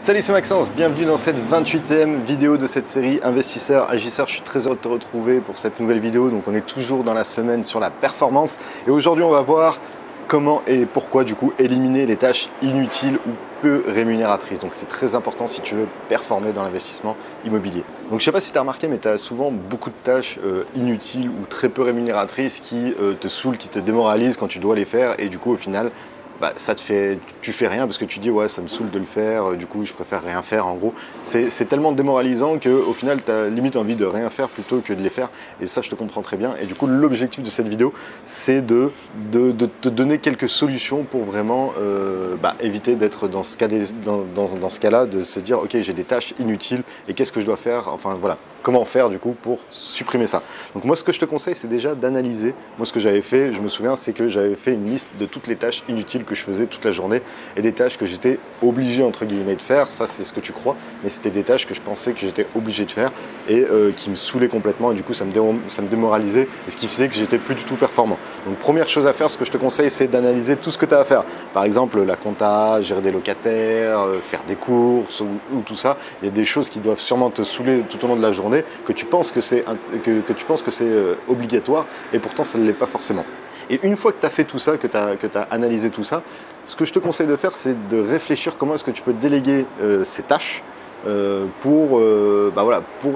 Salut, c'est Maxence, bienvenue dans cette 28e vidéo de cette série Investisseurs, Agisseurs. Je suis très heureux de te retrouver pour cette nouvelle vidéo. Donc on est toujours dans la semaine sur la performance et aujourd'hui on va voir comment et pourquoi du coup éliminer les tâches inutiles ou peu rémunératrices. Donc c'est très important si tu veux performer dans l'investissement immobilier. Donc je sais pas si tu as remarqué, mais tu as souvent beaucoup de tâches inutiles ou très peu rémunératrices qui te saoulent, qui te démoralisent quand tu dois les faire et du coup au final tu fais rien parce que tu dis ouais, ça me saoule de le faire, du coup je préfère rien faire. En gros, c'est tellement démoralisant qu'au final tu as limite envie de rien faire plutôt que de les faire, et ça je te comprends très bien. Et du coup l'objectif de cette vidéo c'est de te donner quelques solutions pour vraiment éviter d'être dans ce cas-là, de se dire ok, j'ai des tâches inutiles et qu'est-ce que je dois faire, enfin voilà, comment faire du coup pour supprimer ça. Donc moi ce que je te conseille c'est déjà d'analyser. Moi ce que j'avais fait, je me souviens, c'est que j'avais fait une liste de toutes les tâches inutiles que je faisais toute la journée et des tâches que j'étais obligé entre guillemets de faire. Ça c'est ce que tu crois, mais c'était des tâches que je pensais que j'étais obligé de faire et qui me saoulaient complètement, et du coup ça me démoralisait, et ce qui faisait que j'étais plus du tout performant. Donc première chose à faire, ce que je te conseille, c'est d'analyser tout ce que tu as à faire. Par exemple la compta, gérer des locataires, faire des courses ou tout ça. Il y a des choses qui doivent sûrement te saouler tout au long de la journée, que tu penses que c'est obligatoire et pourtant ça ne l'est pas forcément. Et une fois que tu as fait tout ça, que tu as analysé tout ça, ce que je te conseille de faire, c'est de réfléchir comment est-ce que tu peux déléguer ces tâches pour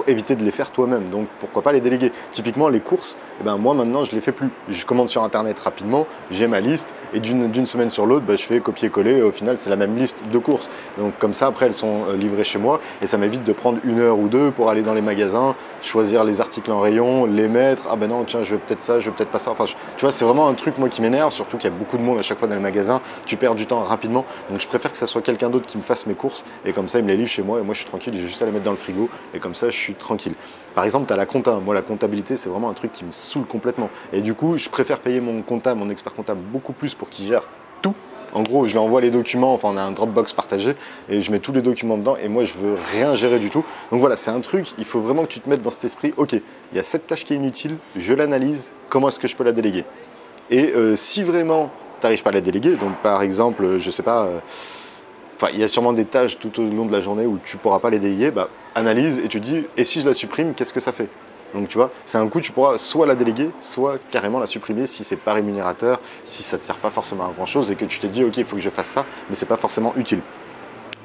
éviter de les faire toi-même. Donc pourquoi pas les déléguer. Typiquement les courses, moi maintenant je les fais plus. Je commande sur internet rapidement, j'ai ma liste et d'une semaine sur l'autre je fais copier-coller, et au final c'est la même liste de courses. Donc comme ça après elles sont livrées chez moi et ça m'évite de prendre 1 heure ou 2 pour aller dans les magasins, choisir les articles en rayon, les mettre, ah ben non tiens je veux peut-être ça, je veux peut-être pas ça. Enfin tu vois, c'est vraiment un truc moi qui m'énerve, surtout qu'il y a beaucoup de monde à chaque fois dans les magasins, tu perds du temps rapidement. Donc je préfère que ça soit quelqu'un d'autre qui me fasse mes courses et comme ça il me les livre chez moi et moi je suis tranquille, j'ai juste à les mettre dans le frigo et comme ça je suis tranquille. Par exemple, tu as la compta. Moi la comptabilité c'est vraiment un truc qui me saoule complètement et du coup je préfère payer mon comptable, mon expert comptable beaucoup plus pour qu'il gère tout. En gros, je lui envoie les documents, enfin on a un Dropbox partagé et je mets tous les documents dedans et moi je veux rien gérer du tout. Donc voilà, c'est un truc, il faut vraiment que tu te mettes dans cet esprit, ok, il y a cette tâche qui est inutile, je l'analyse, comment est-ce que je peux la déléguer? Et si vraiment tu n'arrives pas à la déléguer, donc par exemple, je sais pas, il y a sûrement des tâches tout au long de la journée où tu ne pourras pas les déléguer, analyse et tu te dis, et si je la supprime, qu'est-ce que ça fait? Donc tu vois, c'est un coup, tu pourras soit la déléguer, soit carrément la supprimer si c'est pas rémunérateur, si ça ne te sert pas forcément à grand chose et que tu t'es dit ok, il faut que je fasse ça, mais c'est pas forcément utile.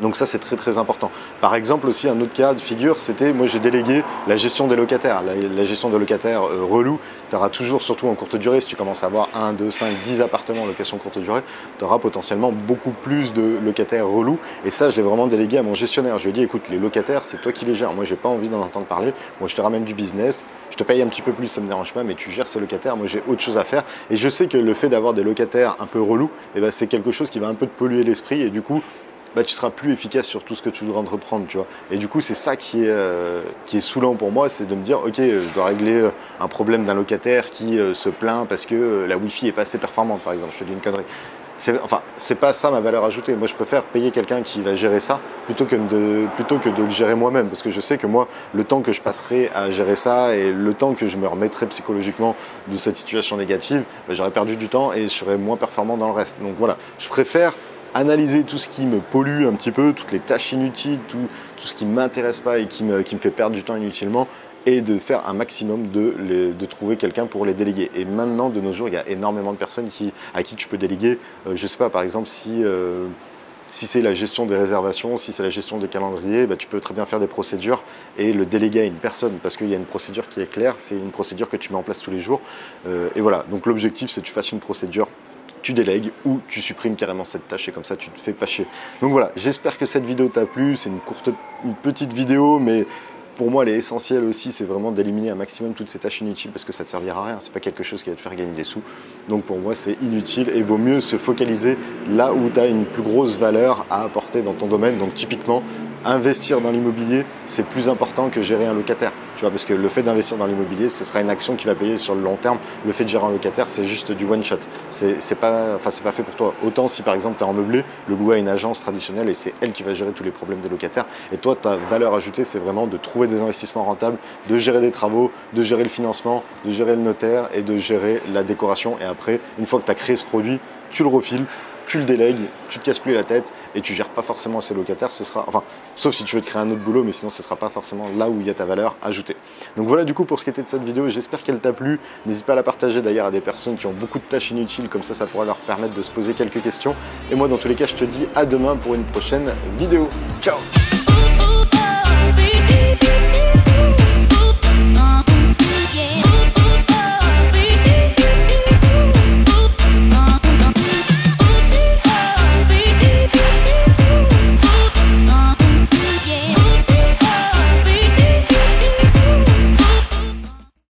Donc ça c'est très très important. Par exemple aussi un autre cas de figure, c'était moi j'ai délégué la gestion des locataires. La gestion des locataires relous, tu auras toujours, surtout en courte durée, si tu commences à avoir 1, 2, 5, 10 appartements en location courte durée, tu auras potentiellement beaucoup plus de locataires relous. Et ça je l'ai vraiment délégué à mon gestionnaire. Je lui ai dit écoute, les locataires c'est toi qui les gères. Moi j'ai pas envie d'en entendre parler. Moi je te ramène du business, je te paye un petit peu plus, ça me dérange pas, mais tu gères ces locataires. Moi j'ai autre chose à faire. Et je sais que le fait d'avoir des locataires un peu relous, c'est quelque chose qui va un peu te polluer l'esprit et du coup tu seras plus efficace sur tout ce que tu dois entreprendre, tu vois. Et du coup, c'est ça qui est saoulant pour moi, c'est de me dire, ok, je dois régler un problème d'un locataire qui se plaint parce que la Wi-Fi est pas assez performante, par exemple. Je te dis une connerie. C'est pas ça ma valeur ajoutée. Moi, je préfère payer quelqu'un qui va gérer ça plutôt que de le gérer moi-même, parce que je sais que moi, le temps que je passerai à gérer ça et le temps que je me remettrai psychologiquement de cette situation négative, j'aurais perdu du temps et je serais moins performant dans le reste. Donc voilà, je préfère analyser tout ce qui me pollue un petit peu, toutes les tâches inutiles, tout ce qui ne m'intéresse pas et qui me fait perdre du temps inutilement, et de faire un maximum de trouver quelqu'un pour les déléguer. Et maintenant, de nos jours, il y a énormément de personnes à qui tu peux déléguer. Je ne sais pas, par exemple, si c'est la gestion des réservations, si c'est la gestion des calendriers, tu peux très bien faire des procédures et le déléguer à une personne parce qu'il y a une procédure qui est claire, c'est une procédure que tu mets en place tous les jours. Et voilà, donc l'objectif, c'est que tu fasses une procédure, tu délègues ou tu supprimes carrément cette tâche et comme ça tu te fais pas chier. Donc voilà, j'espère que cette vidéo t'a plu. C'est une petite vidéo, mais pour moi elle est essentielle aussi, c'est vraiment d'éliminer un maximum toutes ces tâches inutiles parce que ça ne te servira à rien, c'est pas quelque chose qui va te faire gagner des sous. Donc pour moi c'est inutile et vaut mieux se focaliser là où tu as une plus grosse valeur à apporter dans ton domaine. Donc typiquement, investir dans l'immobilier, c'est plus important que gérer un locataire. Tu vois, parce que le fait d'investir dans l'immobilier, ce sera une action qui va payer sur le long terme. Le fait de gérer un locataire, c'est juste du one shot. C'est pas fait pour toi. Autant si par exemple tu es en meublé, le louer à une agence traditionnelle et c'est elle qui va gérer tous les problèmes des locataires. Et toi, ta valeur ajoutée, c'est vraiment de trouver des investissements rentables, de gérer des travaux, de gérer le financement, de gérer le notaire et de gérer la décoration. Et après, une fois que tu as créé ce produit, tu le refiles tu le délègues, tu te casses plus la tête et tu gères pas forcément ces locataires. Ce sera, enfin, sauf si tu veux te créer un autre boulot, mais sinon ce sera pas forcément là où il y a ta valeur ajoutée. Donc voilà du coup pour ce qui était de cette vidéo, j'espère qu'elle t'a plu. N'hésite pas à la partager d'ailleurs à des personnes qui ont beaucoup de tâches inutiles, comme ça pourra leur permettre de se poser quelques questions. Et moi dans tous les cas je te dis à demain pour une prochaine vidéo. Ciao!